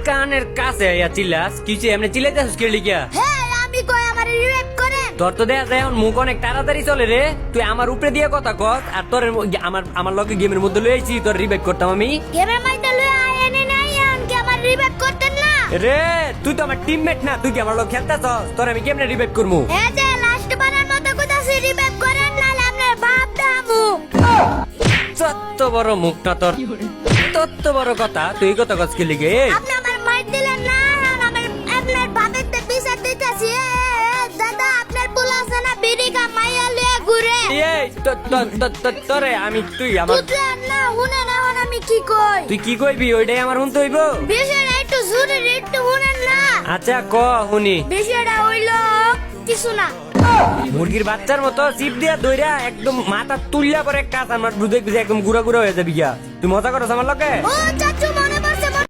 কানের কাছে আইয়া চিল্লাস কিছু এমনি চিল্লাইতেছিস কে লিগা? হ্যাঁ আমি কই আমার রিভাইভ করেন। তোর তো দেখা যায় এখন মুখ অনেক তাড়াতাড়ি চলে রে। তুই আমার উপরে দিয়ে কথা কস আর তোর আমার লগে গেমের মধ্যে লই আইছি তোর রিভাইভ করতাম আমি। গেমের মধ্যে লয়ে আইনে নাই কি আমার রিভাইভ করতেন না? রে তুই তো আমার টিমমেট না, তুই কি আমার লগে খেলতাছস? তোর আমি কেমনে রিভাইভ করমু? এই যে লাস্ট বারের মতো কইতাছি রিভাইভ করেন নালে আপনার বাপ দামু। তত বড় মুখ না তোর, তত বড় কথা তুই এই কথা কস কি লিগে? আপনি আমার মাইর দিলেন না আর আমার আপনার বাপের তে বিচার দিতেছি। দাদা আপনার পোলা আছে না বিড়িকা মাইয়া লয়ে ঘুরে। এই তোরে আমি তুই আমার বুঝলেন না শুনেন এখন আমি কি কই? তুই কি কইবি ওইটাই আমার শুনতে হইব। বিষয়টা একটু জোরে একটু শুনেন না। আচ্ছা ক শুনি। বিষয়টা হইলো কিছু না। মুরগির বাচ্চার মতো চিপ দিয়া দইরা একদম মাথা তুললা পরে কাজ আমার দুধে একদম গুড়া গুড়া হয়ে যাবি গিয়া। তুই মজা করছ আমার লগে? ও চাচু